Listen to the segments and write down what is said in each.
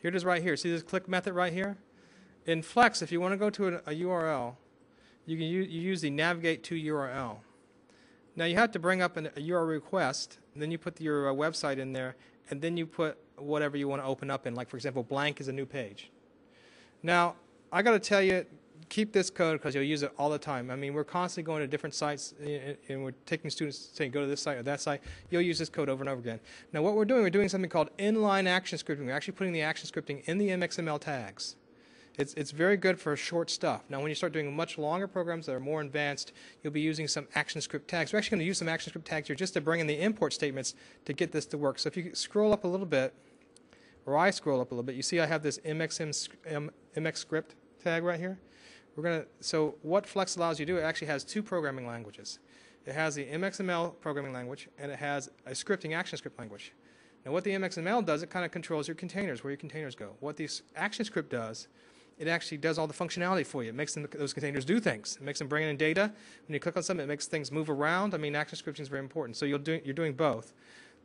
Here it is right here. See this click method right here? In Flex, if you want to go to a URL, you use the navigate to URL. Now you have to bring up a URL request, and then you put your website in there, and then you put whatever you want to open up in. Like for example, blank is a new page. Now I got to tell you, keep this code because you'll use it all the time. I mean, we're constantly going to different sites, and we're taking students saying go to this site or that site. You'll use this code over and over again. Now what we're doing something called inline action scripting. We're actually putting the action scripting in the MXML tags. It's very good for short stuff. Now when you start doing much longer programs that are more advanced, you'll be using some ActionScript tags. We're actually going to use some ActionScript tags here just to bring in the import statements to get this to work. So if you scroll up a little bit, or I scroll up a little bit, you see I have this MXScript tag right here. So what Flex allows you to do, it actually has two programming languages. It has the MXML programming language, and it has a scripting ActionScript language. Now what the MXML does, it kind of controls your containers, where your containers go. What the ActionScript does, it actually does all the functionality for you. It makes those containers do things. It makes them bring in data. When you click on something, it makes things move around. I mean, action scripting is very important. So you're doing both.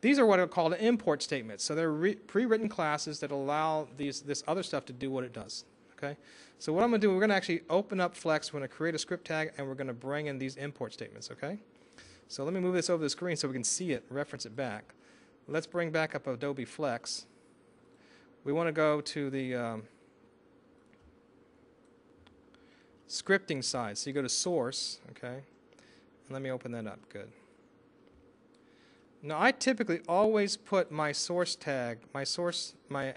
These are what are called import statements. So they're pre-written classes that allow this other stuff to do what it does. Okay. So what I'm going to do, we're going to actually open up Flex. We're going to create a script tag, and we're going to bring in these import statements. Okay. So let me move this over the screen so we can see it, reference it back. Let's bring back up Adobe Flex. We want to go to the scripting side. So you go to source, okay, and let me open that up. Good. Now I typically always put my source tag, my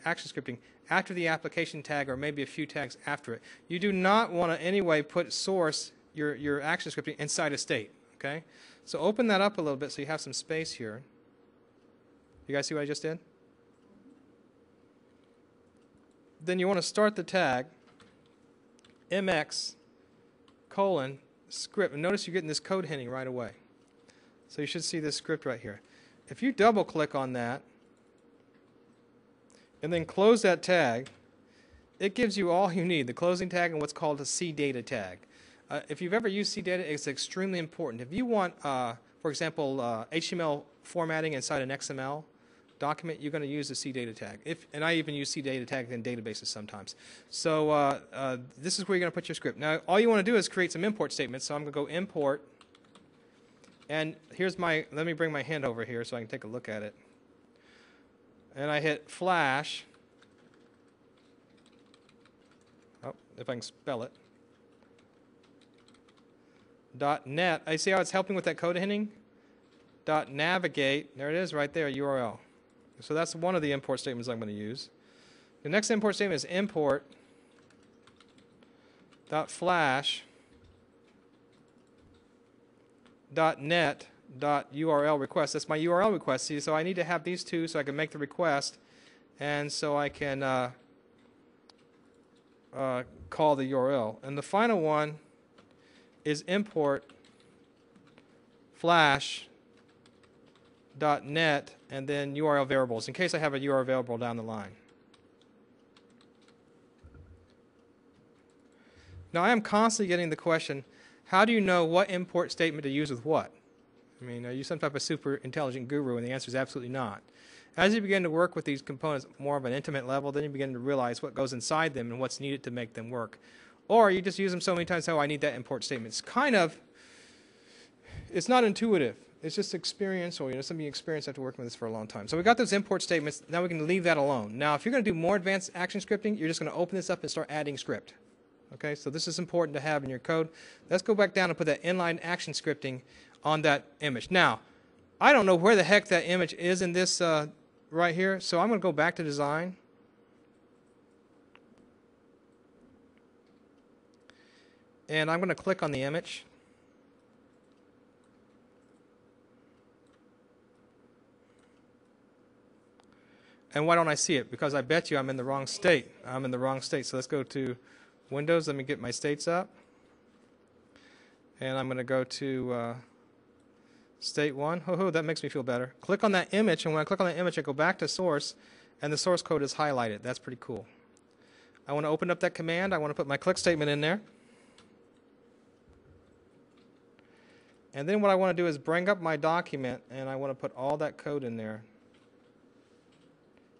action scripting after the application tag, or maybe a few tags after it. You do not want to anyway put source, your action scripting, inside a state. Okay. So open that up a little bit so you have some space here. You guys see what I just did? Then you want to start the tag MX script, and notice you're getting this code hinting right away. So you should see this script right here. If you double click on that and then close that tag, it gives you all you need, the closing tag and what's called a CData tag. If you've ever used CData, it's extremely important. If you want, for example, HTML formatting inside an XML document, you're going to use the CData tag. And I even use CData tag in databases sometimes. So this is where you're going to put your script. Now, all you want to do is create some import statements. So I'm going to go import. And here's let me bring my hand over here so I can take a look at it. And I hit flash. Oh, if I can spell it. .net. I see how it's helping with that code hinting? .navigate. There it is right there, URL. So that's one of the import statements I'm going to use. The next import statement is import .flash .net .url request. That's my URL request. See, so I need to have these two so I can make the request, and so I can call the URL. And the final one is import flash .net and then URL variables in case I have a URL variable down the line. Now I am constantly getting the question, how do you know what import statement to use with what? I mean, are you some type of super intelligent guru? And the answer is absolutely not. As you begin to work with these components more of an intimate level, then you begin to realize what goes inside them and what's needed to make them work. Or you just use them so many times, oh, I need that import statement. It's not intuitive. It's just experiential, something you experience after working with this for a long time. So we got those import statements. Now we can leave that alone. Now, if you're going to do more advanced action scripting, you're just going to open this up and start adding script. Okay, so this is important to have in your code. Let's go back down and put that inline action scripting on that image. Now, I don't know where the heck that image is in this right here, so I'm going to go back to design. And I'm going to click on the image. And why don't I see it? Because I bet you I'm in the wrong state. I'm in the wrong state. So let's go to Windows. Let me get my states up. And I'm going to go to state 1. Oh, that makes me feel better. Click on that image, and when I click on that image, I go back to source, and the source code is highlighted. That's pretty cool. I want to open up that command. I want to put my click statement in there. And then what I want to do is bring up my document, and I want to put all that code in there.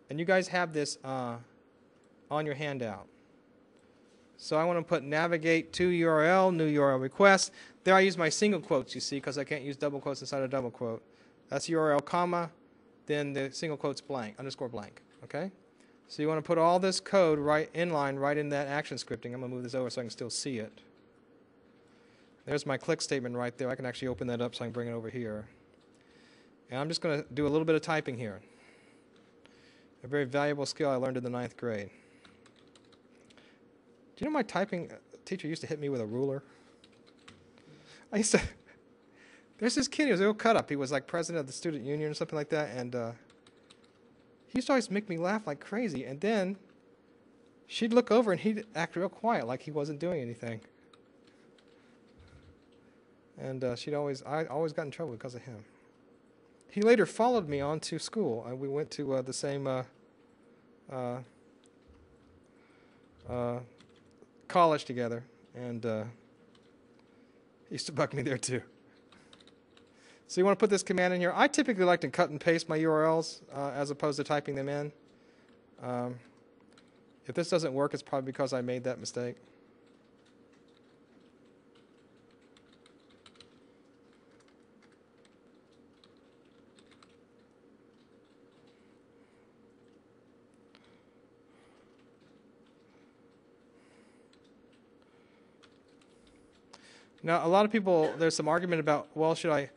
And you guys have this on your handout. So I want to put navigate to URL, new URL request. There I use my single quotes, you see, because I can't use double quotes inside a double quote. That's URL, comma, then the single quotes blank, underscore blank, okay? So you want to put all this code right in line, right in that action scripting. I'm going to move this over so I can still see it. There's my click statement right there. I can actually open that up so I can bring it over here. And I'm just going to do a little bit of typing here. A very valuable skill I learned in the 9th grade. Do you know my typing teacher used to hit me with a ruler? There's this kid, he was a real cut up. He was like president of the student union or something like that, and he used to always make me laugh like crazy. And then she'd look over and he'd act real quiet, like he wasn't doing anything. And I always got in trouble because of him. He later followed me on to school, and we went to the same college together, and he used to bug me there too. So you want to put this command in here. I typically like to cut and paste my URLs as opposed to typing them in. If this doesn't work, it's probably because I made that mistake. Now, a lot of people, there's some argument about, well, should I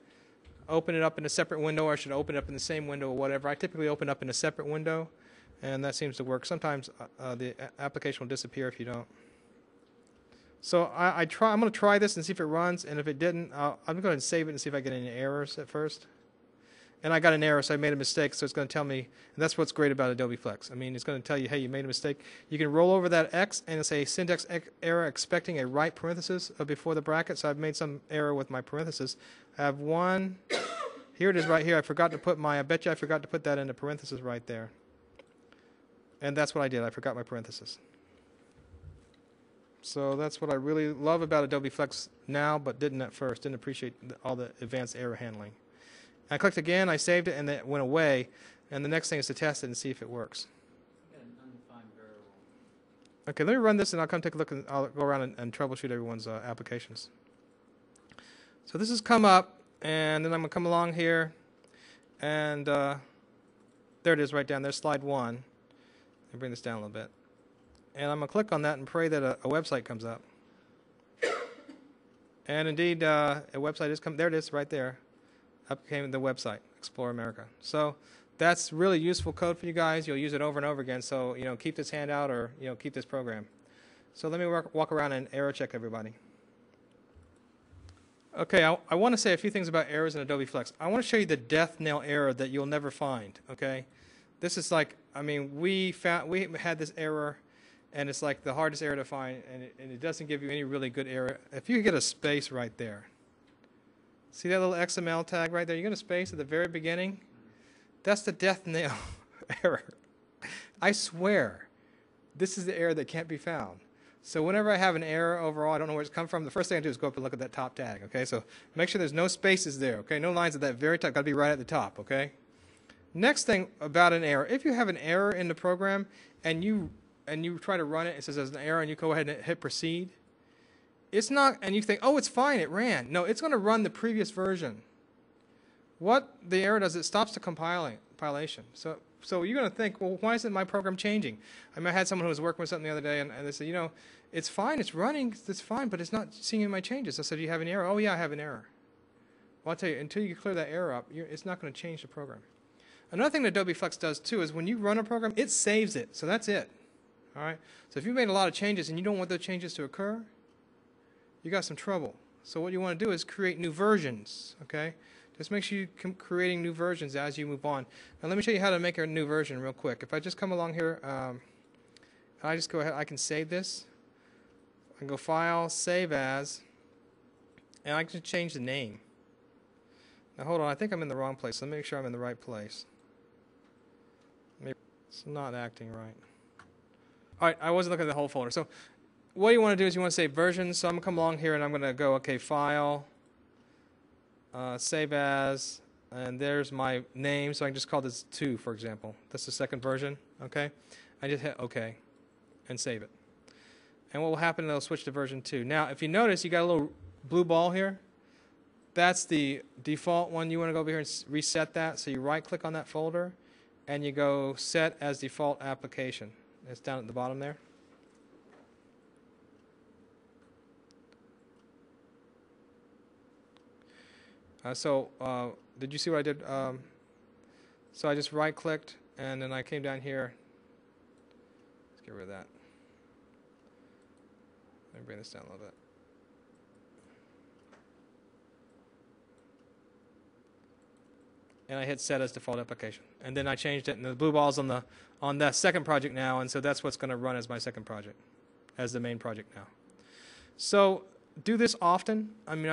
open it up in a separate window or should I open it up in the same window or whatever. I typically open up in a separate window, and that seems to work. Sometimes the application will disappear if you don't. So I'm going to try this and see if it runs, and if it didn't, I'm going to save it and see if I get any errors at first. And I got an error, so I made a mistake, so it's going to tell me, and that's what's great about Adobe Flex. I mean, it's going to tell you, hey, you made a mistake. You can roll over that X and it'll say syntax error expecting a right parenthesis before the bracket, so I've made some error with my parenthesis. I have one, here it is right here. I bet you I forgot to put that in the parenthesis right there. And that's what I did. I forgot my parenthesis. So that's what I really love about Adobe Flex now, but didn't at first. Didn't appreciate all the advanced error handling. I clicked again, I saved it, and it went away. And the next thing is to test it and see if it works. Got an undefined variable. Okay, let me run this, and I'll come take a look, and I'll go around and troubleshoot everyone's applications. So this has come up, and then I'm going to come along here, and there it is right down there, slide 1. Let me bring this down a little bit. And I'm going to click on that and pray that a website comes up. And indeed, a website is coming. There it is right there. Up came the website, Explore America. So that's really useful code for you guys. You'll use it over and over again. So, keep this handout or, keep this program. So let me walk around and error check everybody. Okay, I want to say a few things about errors in Adobe Flex. I want to show you the death knell error that you'll never find, okay? This is like, we had this error, and it's like the hardest error to find, and it doesn't give you any really good error. If you get a space right there, see that little XML tag right there? You get a space at the very beginning? That's the death knell error. I swear, this is the error that can't be found. So whenever I have an error overall, I don't know where it's come from, the first thing I do is go up and look at that top tag, okay? So make sure there's no spaces there, okay? No lines at that very top, got to be right at the top, okay? Next thing about an error, if you have an error in the program and you try to run it, it says there's an error, and you go ahead and hit proceed, it's not, and you think, oh, it's fine, it ran. No, it's going to run the previous version. What the error does, it stops the compilation. So you're going to think, well, why isn't my program changing? I had someone who was working with something the other day, and they said, it's fine, it's running, it's fine, but it's not seeing my changes. I said, do you have an error? Oh, yeah, I have an error. Well, I'll tell you, until you clear that error up, it's not going to change the program. Another thing that Adobe Flex does, too, is when you run a program, it saves it. So that's it. All right? So if you made a lot of changes and you don't want those changes to occur, you got some trouble. So what you want to do is create new versions, okay? Just make sure you're creating new versions as you move on. Now let me show you how to make a new version real quick. If I just come along here, I just go ahead, I can save this. I can go File, Save As, and I can change the name. Now hold on, I think I'm in the wrong place. Let me make sure I'm in the right place. It's not acting right. All right, I wasn't looking at the whole folder. So what you want to do is you want to save versions. So I'm going to come along here and I'm going to go, okay, File, Save As, and there's my name. So I can just call this 2, for example. That's the second version, okay? I just hit OK. and save it. And what will happen, it'll switch to version 2. Now, if you notice, you got a little blue ball here. That's the default one. You want to go over here and reset that. So you right-click on that folder, and you go Set as Default Application. It's down at the bottom there. Did you see what I did? So I just right-clicked, and then I came down here. Let's get rid of that. Let me bring this down a little bit. And I hit Set as Default Application. And then I changed it, and the blue ball's on that second project now, and so that's what's going to run as my second project, as the main project now. So do this often. I mean,